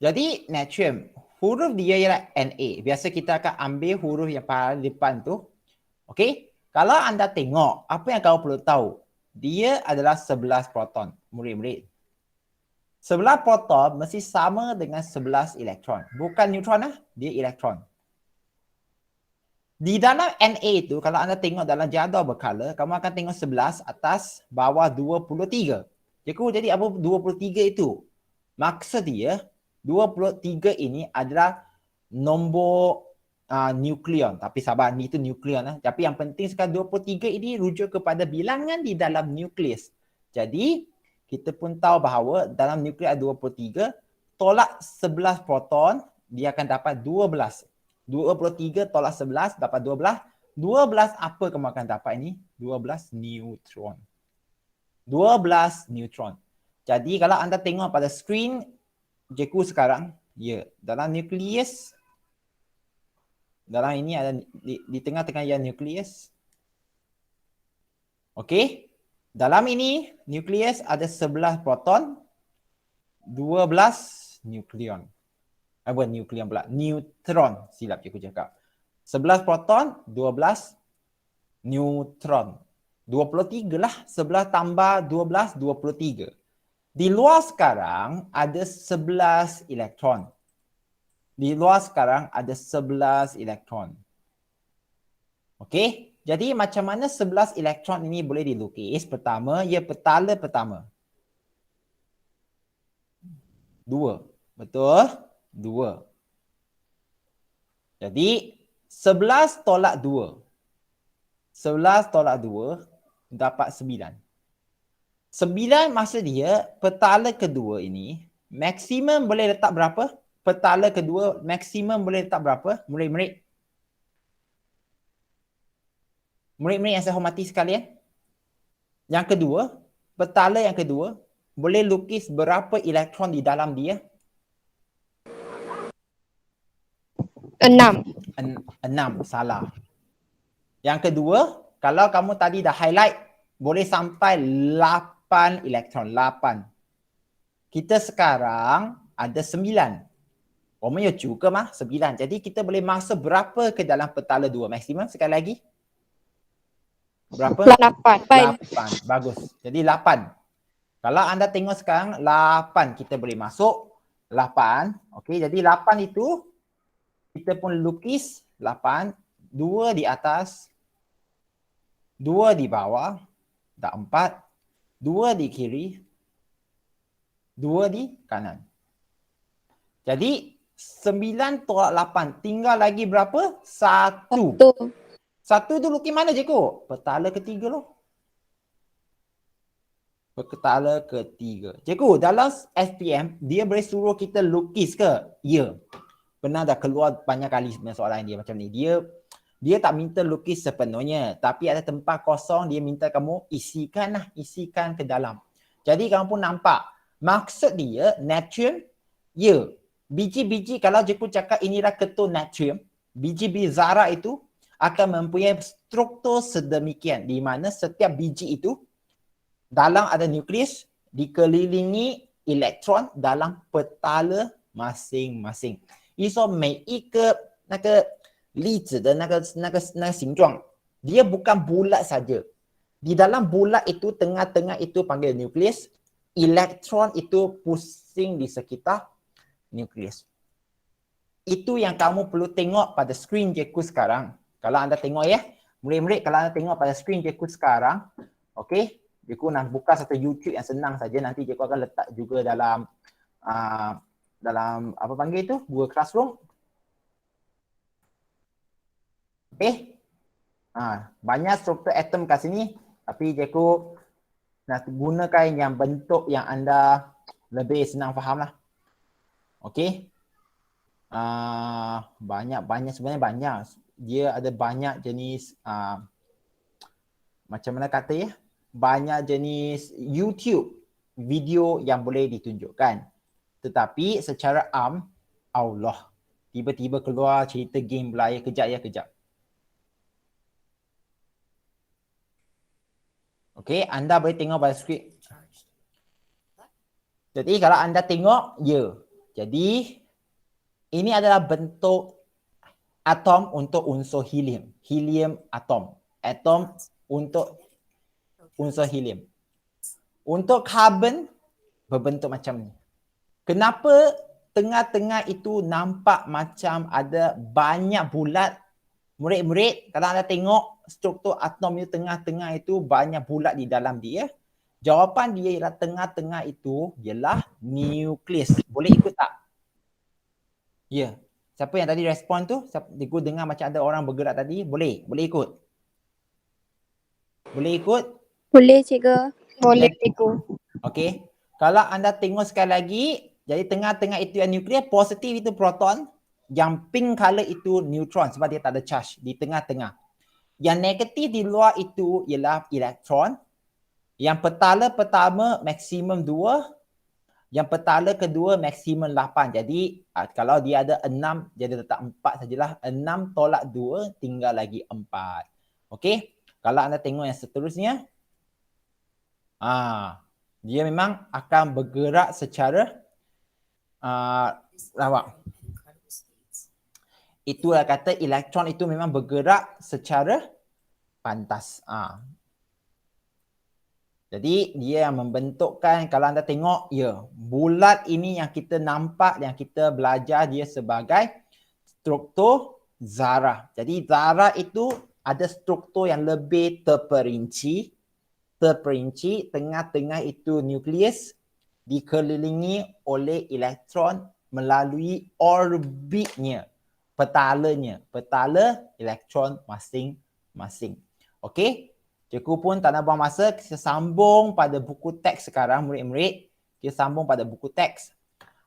Jadi natrium, huruf dia ialah Na. Biasa kita akan ambil huruf yang paling depan tu. Okey? Kalau anda tengok, apa yang kau perlu tahu? Dia adalah 11 proton. Murid-murid. 11 proton mesti sama dengan 11 elektron. Bukan neutron lah, dia elektron. Di dalam Na itu, kalau anda tengok dalam jadual berkala, kamu akan tengok 11 atas bawah 23. Jadi apa 23 itu? Maksud dia, 23 ini adalah nombor nukleon. Tapi sabar, ni itu nukleon lah. Tapi yang penting sekarang 23 ini rujuk kepada bilangan di dalam nukleus. Jadi, kita pun tahu bahawa dalam nukleus ada 23, tolak 11 proton, dia akan dapat 12. 23 tolak 11 dapat 12. 12 apa kamu akan dapat ini? 12 neutron. 12 neutron. Jadi kalau anda tengok pada skrin Jeku sekarang, ya, dalam nukleus, dalam ini ada di tengah-tengah yang nukleus. Okey. Dalam ini nukleus ada 11 proton, 12 nukleon. Bukan nukleon pula, neutron. Silap cikgu cakap. 11 proton, 12 neutron. 23 lah. 11 tambah 12, 23. Di luar sekarang ada 11 elektron. Di luar sekarang ada 11 elektron. Okey? Jadi macam mana 11 elektron ini boleh dilukis? Pertama, ia petala pertama. 2. Betul? 2. Jadi 11 tolak 2. 11 tolak 2 dapat 9. 9 maksud dia petala kedua ini maksimum boleh letak berapa? Petala kedua maksimum boleh letak berapa? Murid-murid. Murid-murid yang saya hormati sekalian. Yang kedua, petala yang kedua boleh lukis berapa elektron di dalam dia? 6. 6, salah. Yang kedua, kalau kamu tadi dah highlight, boleh sampai 8 elektron, 8. Kita sekarang ada 9. Omanya juga mah 9. Jadi kita boleh masuk berapa ke dalam petala 2 maksimum sekali lagi? Berapa? 8. 8. Bagus. Jadi 8. Kalau anda tengok sekarang 8 kita boleh masuk 8. Okey, jadi 8 itu kita pun lukis 8, 2 di atas, 2 di bawah, tak 4, 2 di kiri, 2 di kanan. Jadi 9 tolak 8, tinggal lagi berapa? 1. 1 tu lukis mana cikgu? Petala ketiga loh. Petala ketiga. Cikgu, dalam SPM, dia boleh suruh kita lukis ke? Ya. Pernah dah keluar banyak kali soalan dia macam ni. Dia tak minta lukis sepenuhnya. Tapi ada tempat kosong, dia minta kamu isikan ke dalam. Jadi kamu pun nampak. Maksud dia, natrium, ya. Biji-biji, kalau cikgu cakap inilah ketul natrium, biji-biji zarah itu akan mempunyai struktur sedemikian. Di mana setiap biji itu, dalam ada nukleus, dikelilingi elektron dalam petala masing-masing. 一说每一个那个粒子的那个形状， dia bukan bulat saja. Di dalam bulat itu, tengah-tengah itu panggil nukleus, elektron itu pusing di sekitar nukleus. Itu yang kamu perlu tengok pada skrin cikgu sekarang. Kalau anda tengok ya, murid-murid, kalau anda tengok pada skrin cikgu sekarang, okey, cikgu nak buka satu YouTube yang senang saja, nanti cikgu akan letak juga dalam dalam apa panggil itu, Google Classroom. Okey. Banyak struktur atom kat sini, tapi cikgu nak gunakan yang bentuk yang anda lebih senang faham lah. Okey. Banyak sebenarnya banyak. Dia ada banyak jenis macam mana kata ya? Banyak jenis YouTube video yang boleh ditunjukkan. Tetapi secara Allah, tiba-tiba keluar cerita game belaya, kejap. Okey, anda boleh tengok pada skrip. Jadi kalau anda tengok, ya. Jadi ini adalah bentuk atom untuk unsur helium. Helium atom. Atom untuk unsur helium. Untuk karbon berbentuk macam ni. Kenapa tengah-tengah itu nampak macam ada banyak bulat? Murid-murid, kalau anda tengok struktur atom itu tengah-tengah itu banyak bulat di dalam dia. Jawapan dia ialah tengah-tengah itu ialah nukleus. Boleh ikut tak? Ya. Siapa yang tadi respon tu? Cikgu dengar macam ada orang bergerak tadi. Boleh ikut? Boleh ikut? Boleh cikgu. Boleh cikgu. Okey. Kalau anda tengok sekali lagi, jadi tengah-tengah itu yang nukleus, positif itu proton, yang pink color itu neutron sebab dia tak ada charge di tengah-tengah. Yang negatif di luar itu ialah elektron. Yang petala pertama maksimum 2, yang petala kedua maksimum 8. Jadi kalau dia ada 6, dia letak 4 sajalah. 6 tolak 2 tinggal lagi 4. Okey. Kalau anda tengok yang seterusnya, dia memang akan bergerak secara lawak. Itulah kata elektron itu memang bergerak secara pantas. Jadi dia yang membentukkan, kalau anda tengok, ya, bulat ini yang kita nampak, yang kita belajar dia sebagai struktur zarah. Jadi zarah itu ada struktur yang lebih terperinci, tengah-tengah itu nukleus dikelilingi oleh elektron melalui orbitnya, petala elektron masing-masing. Okey, cikgu pun tak nak buang masa, kita sambung pada buku teks sekarang murid-murid. Kita sambung pada buku teks.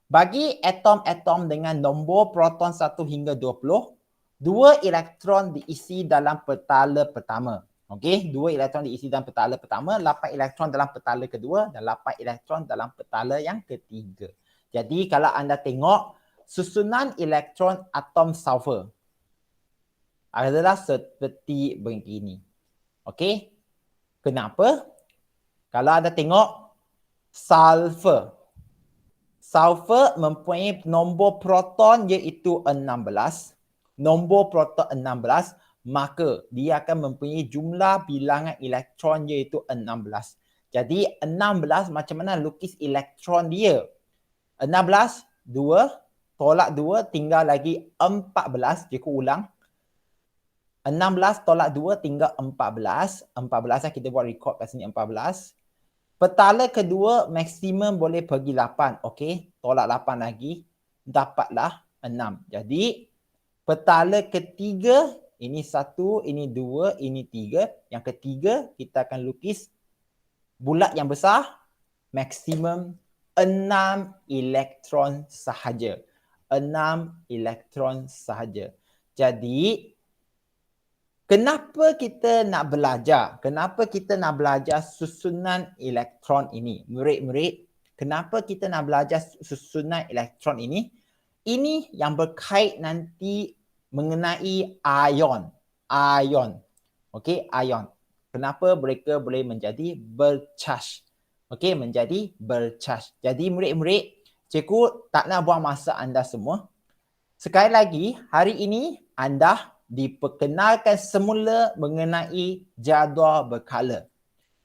Bagi atom-atom dengan nombor proton 1 hingga 20, 2 elektron diisi dalam petala pertama. Okey, 2 elektron diisi dalam petala pertama, 8 elektron dalam petala kedua dan 8 elektron dalam petala yang ketiga. Jadi kalau anda tengok susunan elektron atom sulfur adalah seperti begini. Okey. Kenapa? Kalau anda tengok sulfur mempunyai nombor proton iaitu 16. Nombor proton 16, maka dia akan mempunyai jumlah bilangan elektron iaitu 16. Jadi 16 macam mana lukis elektron dia? 16, 2, tolak 2 tinggal lagi 14. Cikgu ulang. 16 tolak 2 tinggal 14. 14 lah kita buat record kat sini 14. Petala kedua maksimum boleh pergi 8. Okey, tolak 8 lagi. Dapatlah 6. Jadi petala ketiga, ini 1, ini 2, ini 3. Yang ketiga kita akan lukis bulat yang besar, maksimum 6 elektron sahaja. 6 elektron sahaja. Jadi kenapa kita nak belajar? Kenapa kita nak belajar susunan elektron ini? Murid-murid, kenapa kita nak belajar susunan elektron ini? Ini yang berkait nanti mengenai ion. Ion. Okey, ion. Kenapa mereka boleh menjadi bercharge? Okey, menjadi bercharge. Jadi murid-murid, cikgu tak nak buang masa anda semua. Sekali lagi, hari ini anda diperkenalkan semula mengenai jadual berkala.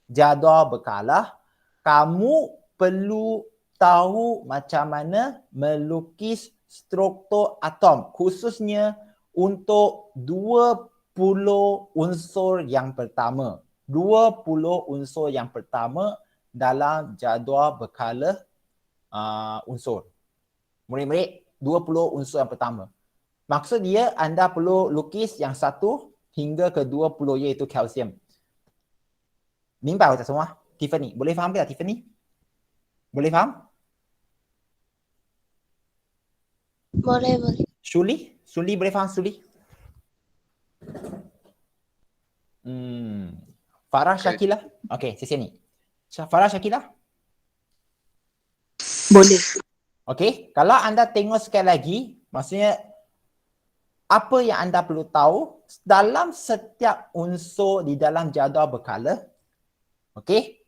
Jadual berkala, kamu perlu tahu macam mana melukis struktur atom, khususnya untuk 20 unsur yang pertama. 20 unsur yang pertama dalam jadual berkala unsur. Murid-murid, 20 unsur yang pertama. Maksud dia anda perlu lukis yang 1 hingga ke 20 iaitu kalsium. Mimpai tak semua? Tiffany, boleh faham ke tak Tiffany? Boleh faham? Boleh, boleh. Suli boleh faham Suli? Farah Syakila? Okey, sesi ni. Farah Syakila? Boleh. Okey, kalau anda tengok sekali lagi, maksudnya apa yang anda perlu tahu dalam setiap unsur di dalam jadual berkala, okey,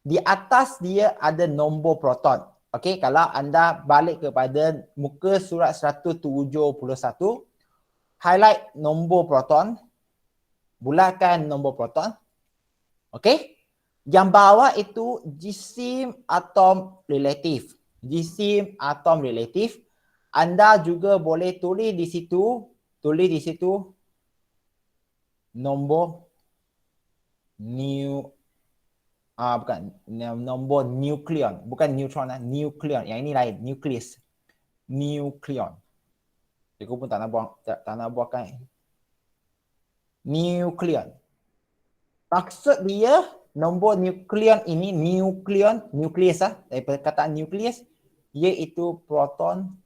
di atas dia ada nombor proton. Okey, kalau anda balik kepada muka surat 171, highlight nombor proton, bulatkan nombor proton. Okey, yang bawah itu jisim atom relatif. Jisim atom relatif. Anda juga boleh tulis di situ nombor nombor nukleon, bukan neutron, nukleon. Yang ini lain, nukleus. Nukleon. Cikgu pun tak nak buatkan. Nukleon. Maksud dia nombor nukleon ini, nukleus daripada kataan nukleus, iaitu proton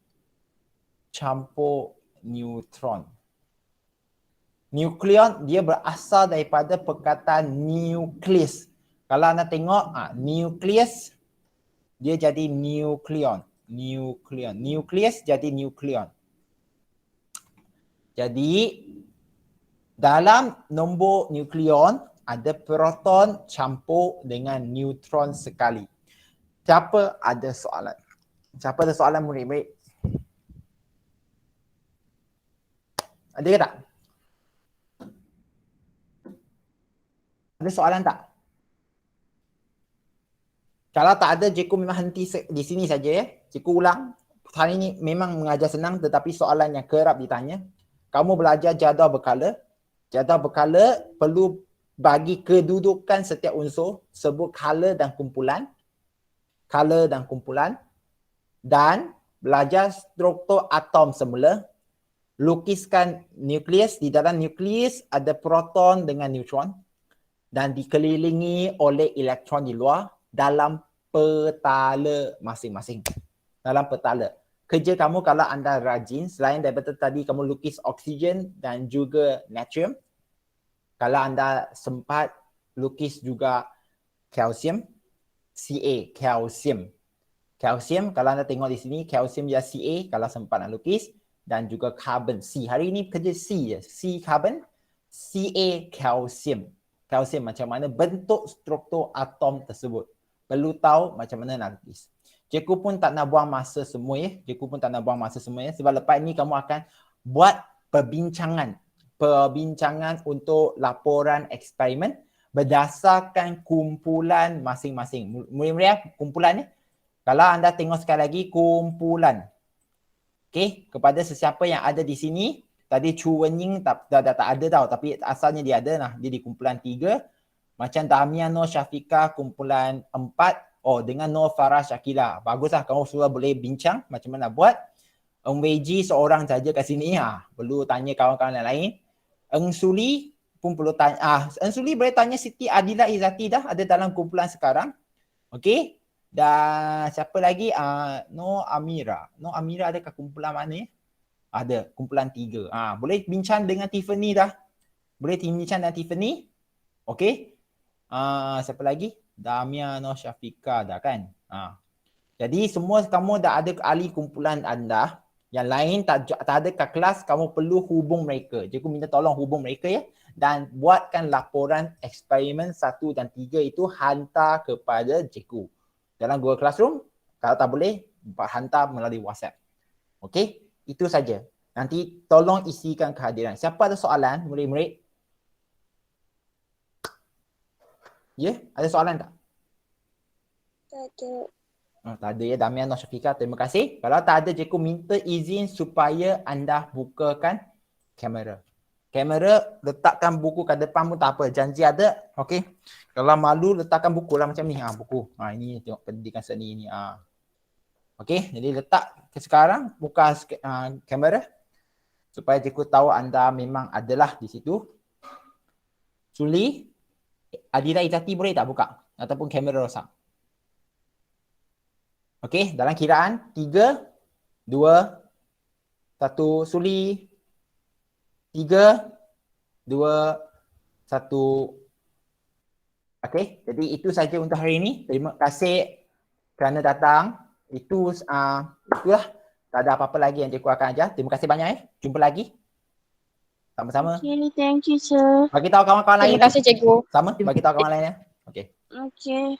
campur neutron. Nukleon dia berasal daripada perkataan nukleus. Kalau anda tengok nukleus dia jadi nukleon. Nukleus jadi nukleon. Jadi dalam nombor nukleon ada proton campur dengan neutron sekali. Siapa ada soalan? Siapa ada soalan murid-murid? Ada ke tak? Ada soalan tak? Kalau tak ada, cikgu memang henti di sini saja ya. Cikgu ulang. Hari ini memang mengajar senang tetapi soalan yang kerap ditanya. Kamu belajar jadual berkala. Jadual berkala perlu bagi kedudukan setiap unsur, sebut kala dan kumpulan. Kala dan kumpulan. Dan belajar struktur atom semula. Lukiskan nukleus. Di dalam nukleus ada proton dengan neutron. Dan dikelilingi oleh elektron di luar dalam petala masing-masing. Dalam petala. Kerja kamu kalau anda rajin, selain daripada tadi kamu lukis oksigen dan juga natrium, kalau anda sempat lukis juga kalsium, Ca, kalsium. Kalsium, kalau anda tengok di sini, kalsium dia Ca kalau sempat nak lukis, dan juga carbon, C. Hari ini kerja C je. C carbon, Ca kalsium. Kalsium macam mana bentuk struktur atom tersebut. Perlu tahu macam mana nak lukis. Cikgu pun tak nak buang masa semua ya. Sebab lepas ni kamu akan buat perbincangan untuk laporan eksperimen. berdasarkan kumpulan masing-masing. Murid-murid kumpulan ni. Kalau anda tengok sekali lagi kumpulan. Okey, kepada sesiapa yang ada di sini, tadi Chu Wenying dah tak ada tau, tapi asalnya dia ada nah, dia di kumpulan 3. Macam Damian Nur Syafiqah kumpulan 4. Oh, dengan Nur Farah Syakila. Baguslah kamu semua boleh bincang macam mana buat. Weiji seorang saja kat sini, perlu tanya kawan-kawan yang lain. Suli pun perlu tanya. Suli boleh tanya Siti Adila Izzati dah ada dalam kumpulan sekarang. Okey. Dan siapa lagi? No Amira. No Amira ada kat kumpulan mana? Ada, kumpulan 3. Boleh bincang dengan Tiffany dah. Boleh bincang dengan Tiffany. Okey. Siapa lagi? Damia No Syafiqah dah kan? Jadi semua kamu dah ada ahli kumpulan anda. Yang lain tak ada kat kelas, kamu perlu hubung mereka. Cikgu minta tolong hubung mereka ya. Dan buatkan laporan eksperimen 1 dan 3 itu hantar kepada cikgu. Dalam Google Classroom, kalau tak boleh, hantar melalui WhatsApp. Okey, itu saja. Nanti tolong isikan kehadiran. Siapa ada soalan, murid-murid? Ya, ada soalan tak? Tak ada. Tak ada ya, Damian Nur Syafiqah, terima kasih. Kalau tak ada, cikgu minta izin supaya anda bukakan kamera. Kamera, letakkan buku kat depan pun tak apa. Janji ada, okey. Kalau malu, letakkan buku lah macam ni. Buku. Ini tengok pendidikan seni ni. Okey, jadi letak sekarang, buka kamera. Supaya cikgu tahu anda memang adalah di situ. Suli, Adila Izzati boleh tak buka? Ataupun kamera rosak? Okey, dalam kiraan 3, 2, 1, Suli. 3, 2, 1. Okey, jadi itu saja untuk hari ini. Terima kasih kerana datang. Itulah. Tak ada apa-apa lagi yang cikgu akan ajar. Terima kasih banyak Jumpa lagi. Sama-sama. Okay, thank you, sir. Bagi tahu kawan-kawan lain. Terima kasih cikgu. Sama, bagi tahu kawan lain ya. Okey. Okay.